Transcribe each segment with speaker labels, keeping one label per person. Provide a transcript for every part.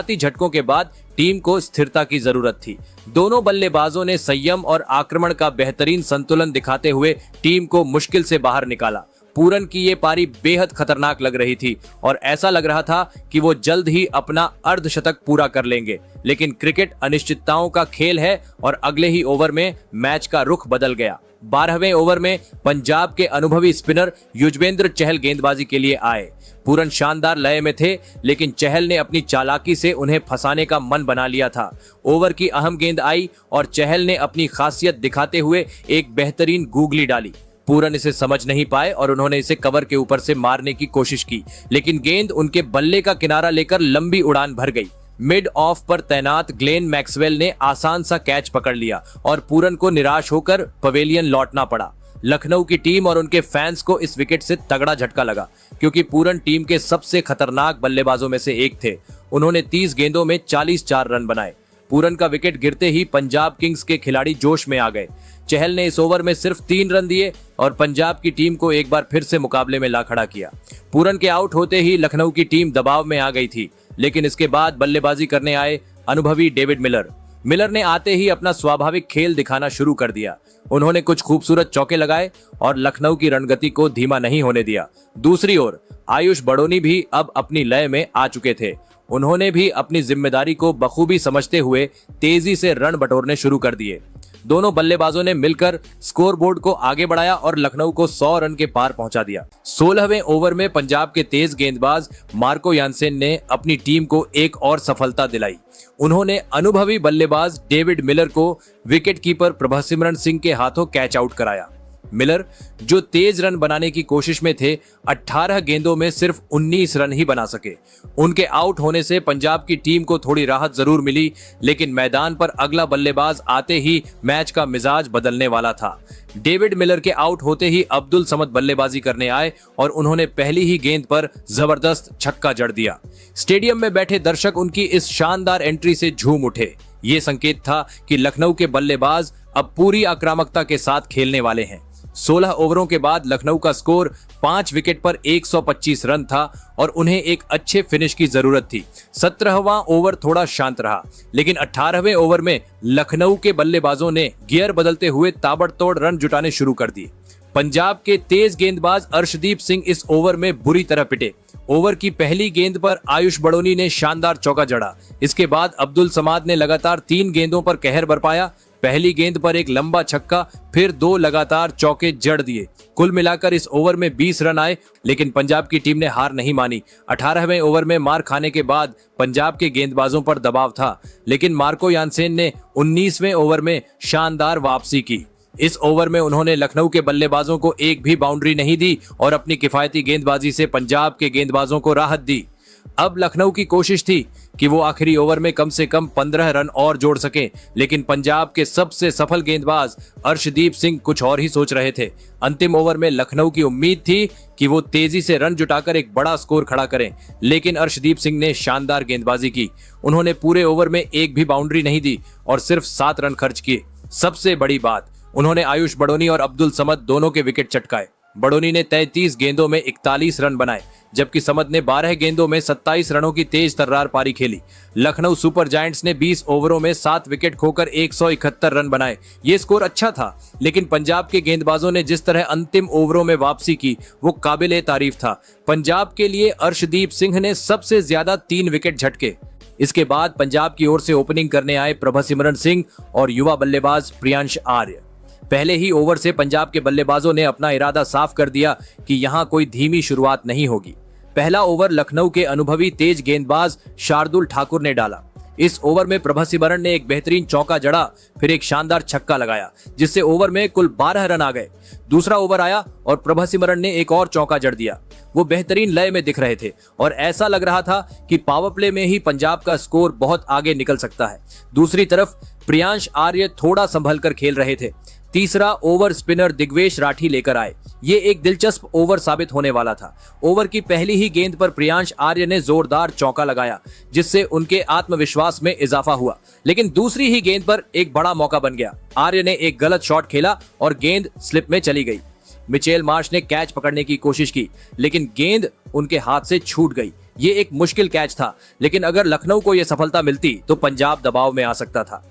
Speaker 1: झटकों के बाद टीम को स्थिरता की जरूरत थी। दोनों बल्लेबाजों ने संयम और आक्रमण का बेहतरीन संतुलन दिखाते हुए टीम को मुश्किल से बाहर निकाला। पूरन की ये पारी बेहद खतरनाक लग रही थी और ऐसा लग रहा था कि वो जल्द ही अपना अर्धशतक पूरा कर लेंगे, लेकिन क्रिकेट अनिश्चितताओं का खेल है और अगले ही ओवर में मैच का रुख बदल गया। 12वें ओवर में पंजाब के अनुभवी स्पिनर युजवेंद्र चहल गेंदबाजी के लिए आए। पूरन शानदार लय में थे, लेकिन चहल ने अपनी चालाकी से उन्हें फंसाने का मन बना लिया था। ओवर की अहम गेंद आई और चहल ने अपनी खासियत दिखाते हुए एक बेहतरीन गूगली डाली। पूरन इसे समझ नहीं पाए और उन्होंने इसे कवर के ऊपर से मारने की कोशिश की, लेकिन गेंद उनके बल्ले का किनारा लेकर लंबी उड़ान भर गई। मिड ऑफ पर तैनात ग्लेन मैक्सवेल ने आसान सा कैच पकड़ लिया और पूरन को निराश होकर पवेलियन लौटना पड़ा। लखनऊ की टीम और उनके फैंस को इस विकेट से तगड़ा झटका लगा, क्योंकि पूरन टीम के सबसे खतरनाक बल्लेबाजों में से एक थे। उन्होंने 30 गेंदों में 44 रन बनाए। पूरन का विकेट गिरते ही पंजाब किंग्स के खिलाड़ी जोश में आ गए। चहल ने इस ओवर में सिर्फ 3 रन दिए और पंजाब की टीम को एक बार फिर से मुकाबले में ला खड़ा किया। पूरन के आउट होते ही लखनऊ की टीम दबाव में आ गई थी, लेकिन इसके बाद बल्लेबाजी करने आए अनुभवी डेविड मिलर ने आते ही अपना स्वाभाविक खेल दिखाना शुरू कर दिया। उन्होंने कुछ खूबसूरत चौके लगाए और लखनऊ की रणगति को धीमा नहीं होने दिया। दूसरी ओर आयुष बड़ोनी भी अब अपनी लय में आ चुके थे। उन्होंने भी अपनी जिम्मेदारी को बखूबी समझते हुए तेजी से रन बटोरने शुरू कर दिए। दोनों बल्लेबाजों ने मिलकर स्कोरबोर्ड को आगे बढ़ाया और लखनऊ को 100 रन के पार पहुंचा दिया। 16वें ओवर में पंजाब के तेज गेंदबाज मार्को यानसेन ने अपनी टीम को एक और सफलता दिलाई। उन्होंने अनुभवी बल्लेबाज डेविड मिलर को विकेटकीपर प्रभसिमरन सिंह के हाथों कैच आउट कराया। मिलर, जो तेज रन बनाने की कोशिश में थे, 18 गेंदों में सिर्फ 19 रन ही बना सके। उनके आउट होने से पंजाब की टीम को थोड़ी राहत जरूर मिली, लेकिन मैदान पर अगला बल्लेबाज आते ही मैच का मिजाज बदलने वाला था। डेविड मिलर के आउट होते ही अब्दुल समद बल्लेबाजी करने आए और उन्होंने पहली ही गेंद पर जबरदस्त छक्का जड़ दिया। स्टेडियम में बैठे दर्शक उनकी इस शानदार एंट्री से झूम उठे। ये संकेत था कि लखनऊ के बल्लेबाज अब पूरी आक्रामकता के साथ खेलने वाले हैं। 16 ओवरों के बाद लखनऊ का स्कोर 5 विकेट पर 125 रन था और उन्हें एक अच्छे फिनिश की जरूरत थी। 17वां ओवर थोड़ा शांत रहा, लेकिन 18वें ओवर में लखनऊ के बल्लेबाजों ने गियर बदलते हुए ताबड़तोड़ रन जुटाने शुरू कर दिए। पंजाब के तेज गेंदबाज अर्शदीप सिंह इस ओवर में बुरी तरह पिटे। ओवर की पहली गेंद पर आयुष बड़ोनी ने शानदार चौका जड़ा। इसके बाद अब्दुल समाद ने लगातार 3 गेंदों पर कहर बरपाया। पहली गेंद पर एक लंबा छक्का, फिर 2 लगातार चौके जड़ दिए। कुल मिलाकर इस ओवर में 20 रन आए, लेकिन पंजाब की टीम ने हार नहीं मानी। 18वें ओवर में मार खाने के बाद पंजाब के गेंदबाजों पर दबाव था, लेकिन मार्को यानसेन ने 19वें ओवर में शानदार वापसी की। इस ओवर में उन्होंने लखनऊ के बल्लेबाजों को एक भी बाउंड्री नहीं दी और अपनी किफायती गेंदबाजी से पंजाब के गेंदबाजों को राहत दी। अब लखनऊ की कोशिश थी कि वो आखिरी ओवर में कम से कम 15 रन और जोड़ सके, लेकिन पंजाब के सबसे सफल गेंदबाज अर्शदीप सिंह कुछ और ही सोच रहे थे। अंतिम ओवर में लखनऊ की उम्मीद थी कि वो तेजी से रन जुटाकर एक बड़ा स्कोर खड़ा करें, लेकिन अर्शदीप सिंह ने शानदार गेंदबाजी की। उन्होंने पूरे ओवर में एक भी बाउंड्री नहीं दी और सिर्फ 7 रन खर्च किए। सबसे बड़ी बात, उन्होंने आयुष बड़ोनी और अब्दुल समद दोनों के विकेट चटकाए। बड़ोनी ने 33 गेंदों में 41 रन बनाए, जबकि समद ने 12 गेंदों में 27 रनों की तेज तर्रार पारी खेली। लखनऊ सुपर जायंट्स ने 20 ओवरों में 7 विकेट खोकर 171 रन बनाए। ये स्कोर अच्छा था, लेकिन पंजाब के गेंदबाजों ने जिस तरह अंतिम ओवरों में वापसी की, वो काबिले तारीफ था। पंजाब के लिए अर्शदीप सिंह ने सबसे ज्यादा 3 विकेट झटके। इसके बाद पंजाब की ओर से ओपनिंग करने आए प्रभसिमरन सिंह और युवा बल्लेबाज प्रियांश आर्य। पहले ही ओवर से पंजाब के बल्लेबाजों ने अपना इरादा साफ कर दिया कि यहां कोई धीमी शुरुआत नहीं होगी। पहला ओवर लखनऊ के अनुभवी तेज गेंदबाज शार्दुल ठाकुर ने डाला। इस ओवर में प्रभसिमरन ने एक बेहतरीन चौका जड़ा, फिर एक शानदार छक्का लगाया, जिससे ओवर में कुल 12 रन आ गए। दूसरा ओवर आया और प्रभसिमरन ने एक और चौका जड़ दिया। वो बेहतरीन लय में दिख रहे थे और ऐसा लग रहा था कि पावर प्ले में ही पंजाब का स्कोर बहुत आगे निकल सकता है। दूसरी तरफ प्रियांश आर्य थोड़ा संभल कर खेल रहे थे। तीसरा ओवर स्पिनर दिग्वेश राठी लेकर आए। ये एक दिलचस्प ओवर साबित होने वाला था। ओवर की पहली ही गेंद पर प्रियांश आर्य ने जोरदार चौका लगाया, जिससे उनके आत्मविश्वास में इजाफा हुआ, लेकिन दूसरी ही गेंद पर एक बड़ा मौका बन गया। आर्य ने एक गलत शॉट खेला और गेंद स्लिप में चली गई। मिचेल मार्श ने कैच पकड़ने की कोशिश की, लेकिन गेंद उनके हाथ से छूट गई। ये एक मुश्किल कैच था, लेकिन अगर लखनऊ को यह सफलता मिलती तो पंजाब दबाव में आ सकता था।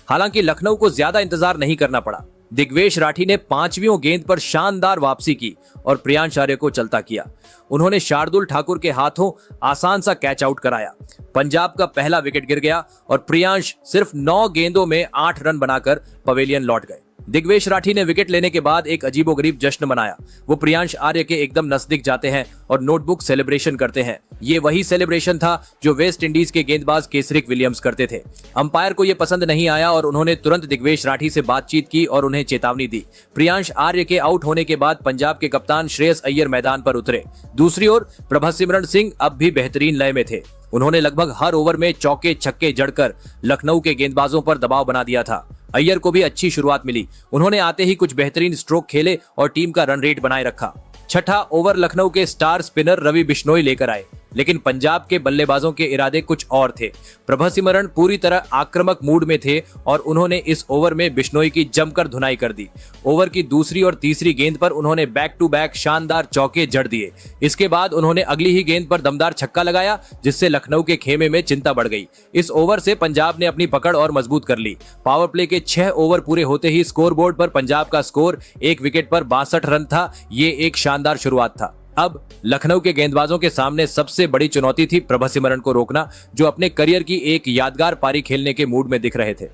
Speaker 1: हालांकि लखनऊ को ज्यादा इंतजार नहीं करना पड़ा। दिग्वेश राठी ने 5वीं गेंद पर शानदार वापसी की और प्रियांश आर्य को चलता किया। उन्होंने शार्दुल ठाकुर के हाथों आसान सा कैच आउट कराया। पंजाब का पहला विकेट गिर गया और प्रियांश सिर्फ 9 गेंदों में 8 रन बनाकर पवेलियन लौट गए। दिग्वेश राठी ने विकेट लेने के बाद एक अजीबोगरीब जश्न मनाया। वो प्रियांश आर्य के एकदम नजदीक जाते हैं और नोटबुक सेलिब्रेशन करते हैं। ये वही सेलिब्रेशन था जो वेस्ट इंडीज के गेंदबाज केसरिक विलियम्स करते थे। अंपायर को यह पसंद नहीं आया और उन्होंने तुरंत दिग्वेश राठी से बातचीत की और उन्हें चेतावनी दी। प्रियांश आर्य के आउट होने के बाद पंजाब के कप्तान श्रेयस अय्यर मैदान पर उतरे। दूसरी ओर प्रभसिमरन सिंह अब भी बेहतरीन लय में थे। उन्होंने लगभग हर ओवर में चौके छक्के जड़कर लखनऊ के गेंदबाजों पर दबाव बना दिया था। अय्यर को भी अच्छी शुरुआत मिली। उन्होंने आते ही कुछ बेहतरीन स्ट्रोक खेले और टीम का रन रेट बनाए रखा। छठा ओवर लखनऊ के स्टार स्पिनर रवि बिश्नोई लेकर आए, लेकिन पंजाब के बल्लेबाजों के इरादे कुछ और थे। प्रभसिमरन पूरी तरह आक्रामक मूड में थे और उन्होंने इस ओवर में बिश्नोई की जमकर धुनाई कर दी। ओवर की दूसरी और तीसरी गेंद पर उन्होंने बैक टू बैक शानदार चौके जड़ दिए। इसके बाद उन्होंने अगली ही गेंद पर दमदार छक्का लगाया, जिससे लखनऊ के खेमे में चिंता बढ़ गई। इस ओवर से पंजाब ने अपनी पकड़ और मजबूत कर ली। पावर प्ले के 6 ओवर पूरे होते ही स्कोरबोर्ड पर पंजाब का स्कोर 1 विकेट पर 62 रन था। ये एक शानदार शुरुआत था। अब लखनऊ के गेंदबाजों के सामने सबसे बड़ी चुनौती थी प्रभसिमरन को रोकना, जो अपने करियर की एक यादगार पारी खेलने के मूड में दिख रहे थे।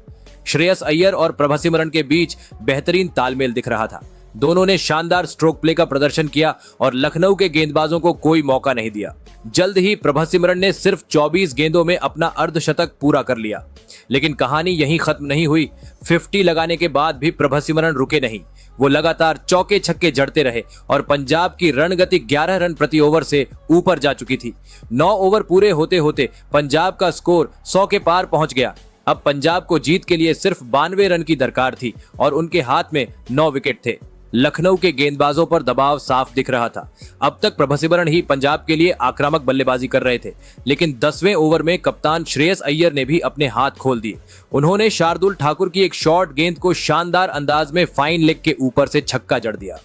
Speaker 1: श्रेयस अय्यर और प्रभसिमरन के बीच बेहतरीन तालमेल दिख रहा था। दोनों ने शानदार स्ट्रोक प्ले का प्रदर्शन किया और लखनऊ के गेंदबाजों को कोई मौका नहीं दिया। जल्द ही प्रभसिमरन ने सिर्फ 24 गेंदों में अपना अर्धशतक पूरा कर लिया। लेकिन कहानी यहीं खत्म नहीं हुई। 50 लगाने के बाद भी प्रभसिमरन रुके नहीं। वो लगातार चौके छक्के जड़ते रहे और पंजाब की रन गति 11 रन प्रति ओवर से ऊपर जा चुकी थी। 9 ओवर पूरे होते होते पंजाब का स्कोर 100 के पार पहुंच गया। अब पंजाब को जीत के लिए सिर्फ 92 रन की दरकार थी और उनके हाथ में 9 विकेट थे। लखनऊ के गेंदबाजों पर दबाव साफ दिख रहा था। अब तक प्रभसिमरन ही पंजाब के लिए आक्रामक बल्लेबाजी कर रहे थे, लेकिन 10वें ओवर में कप्तान श्रेयस अय्यर ने भी अपने हाथ खोल दिए। उन्होंने शार्दुल ठाकुर की एक शॉर्ट गेंद को शानदार अंदाज में फाइन लेग के ऊपर से छक्का जड़ दिया।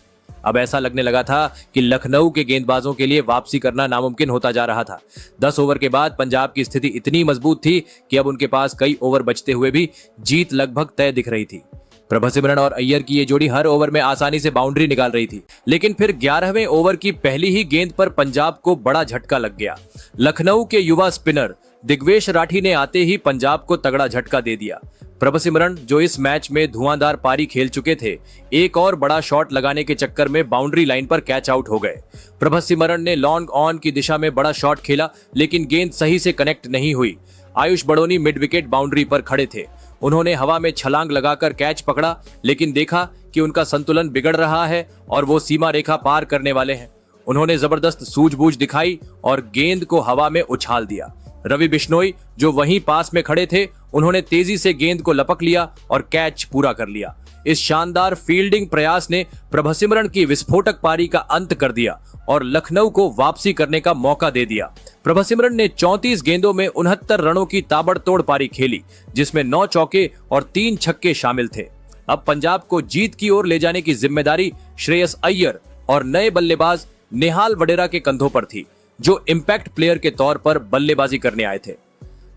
Speaker 1: अब ऐसा लगने लगा था कि लखनऊ के गेंदबाजों के लिए वापसी करना नामुमकिन होता जा रहा था। 10 ओवर के बाद पंजाब की स्थिति इतनी मजबूत थी कि अब उनके पास कई ओवर बचते हुए भी जीत लगभग तय दिख रही थी। प्रभसिमरन और अय्यर की ये जोड़ी हर ओवर में आसानी से बाउंड्री निकाल रही थी, लेकिन फिर 11वें ओवर की पहली ही गेंद पर पंजाब को बड़ा झटका लग गया। लखनऊ के युवा स्पिनर दिग्वेश राठी ने आते ही पंजाब को तगड़ा झटका दे दिया। प्रभसिमरन, जो इस मैच में धुआंधार पारी खेल चुके थे, एक और बड़ा शॉट लगाने के चक्कर में बाउंड्री लाइन पर कैच आउट हो गए। प्रभसिमरन ने लॉन्ग ऑन की दिशा में बड़ा शॉट खेला, लेकिन गेंद सही से कनेक्ट नहीं हुई। Ayush Badoni mid wicket boundary पर खड़े थे। उन्होंने हवा में छलांग लगाकर कैच पकड़ा, लेकिन देखा कि उनका संतुलन बिगड़ रहा है और वो सीमा रेखा पार करने वाले हैं। उन्होंने जबरदस्त सूझबूझ दिखाई और गेंद को हवा में उछाल दिया। रवि बिश्नोई, जो वहीं पास में खड़े थे, उन्होंने तेजी से गेंद को लपक लिया और कैच पूरा कर लिया। इस शानदार फील्डिंग प्रयास ने प्रभसिमरन की विस्फोटक पारी का अंत कर दिया और लखनऊ को वापसी करने का मौका दे दिया। प्रभसिमरन ने 34 गेंदों में 69 रनों की ताबड़तोड़ पारी खेली, जिसमें 9 चौके और 3 छक्के शामिल थे। अब पंजाब को जीत की ओर ले जाने की जिम्मेदारी श्रेयस अय्यर और नए बल्लेबाज नेहाल वडेरा के कंधों पर थी, जो इंपैक्ट प्लेयर के तौर पर बल्लेबाजी करने आए थे।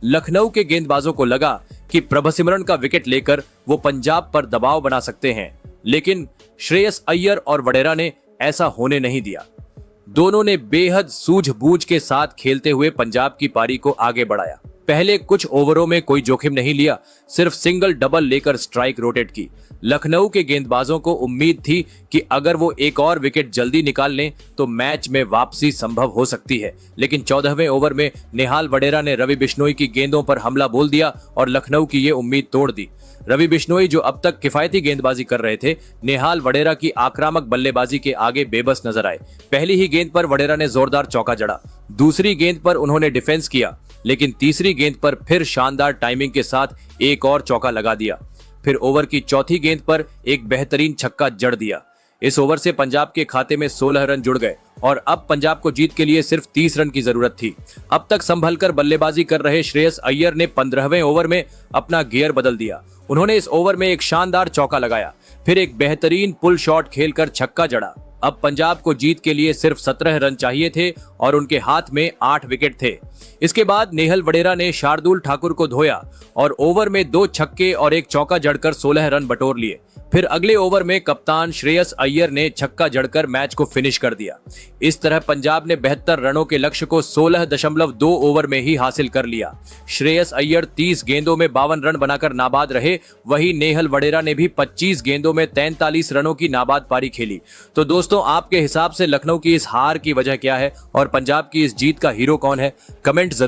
Speaker 1: लखनऊ के गेंदबाजों को लगा कि प्रभसिमरन का विकेट लेकर वो पंजाब पर दबाव बना सकते हैं, लेकिन श्रेयस अय्यर और वडेरा ने ऐसा होने नहीं दिया। दोनों ने बेहद सूझबूझ के साथ खेलते हुए पंजाब की पारी को आगे बढ़ाया। पहले कुछ ओवरों में कोई जोखिम नहीं लिया, सिर्फ सिंगल डबल लेकर स्ट्राइक रोटेट की। लखनऊ के गेंदबाजों को उम्मीद थी कि अगर वो एक और विकेट जल्दी निकाल लें तो मैच में वापसी संभव हो सकती है, लेकिन 14वें ओवर में नेहाल वडेरा ने रवि बिश्नोई की गेंदों पर हमला बोल दिया और लखनऊ की ये उम्मीद तोड़ दी। रवि बिश्नोई, जो अब तक किफायती गेंदबाजी कर रहे थे, नेहाल वडेरा की आक्रामक बल्लेबाजी के आगे बेबस नजर आए। पहली ही गेंद पर वडेरा ने जोरदार चौका जड़ा। दूसरी गेंद पर उन्होंने डिफेंस किया, लेकिन तीसरी गेंद पर फिर शानदार टाइमिंग के साथ एक और चौका लगा दिया। फिर ओवर की चौथी गेंद पर एक बेहतरीन छक्का जड़ दिया। इस ओवर से पंजाब के खाते में 16 रन जुड़ गए और अब पंजाब को जीत के लिए सिर्फ 30 रन की जरूरत थी। अब तक संभलकर बल्लेबाजी कर रहे श्रेयस अय्यर ने 15वें ओवर में अपना गियर बदल दिया। उन्होंने इस ओवर में एक शानदार चौका लगाया, फिर एक बेहतरीन पुल शॉट खेलकर छक्का जड़ा। अब पंजाब को जीत के लिए सिर्फ 17 रन चाहिए थे और उनके हाथ में 8 विकेट थे। इसके बाद नेहल वडेरा ने शार्दुल ठाकुर को धोया और ओवर में 2 छक्के और 1 चौका जड़कर 16 रन बटोर लिए। फिर अगले ओवर में कप्तान श्रेयस अय्यर ने छक्का जड़कर मैच को फिनिश कर दिया। इस तरह पंजाब ने 72 रनों के लक्ष्य को 16.2 ओवर में ही हासिल कर लिया। श्रेयस अय्यर 30 गेंदों में 52 रन बनाकर नाबाद रहे, वहीं नेहल वडेरा ने भी 25 गेंदों में 43 रनों की नाबाद पारी खेली। तो दोस्तों, आपके हिसाब से लखनऊ की इस हार की वजह क्या है और पंजाब की इस जीत का हीरो कौन है? कमेंट जरूर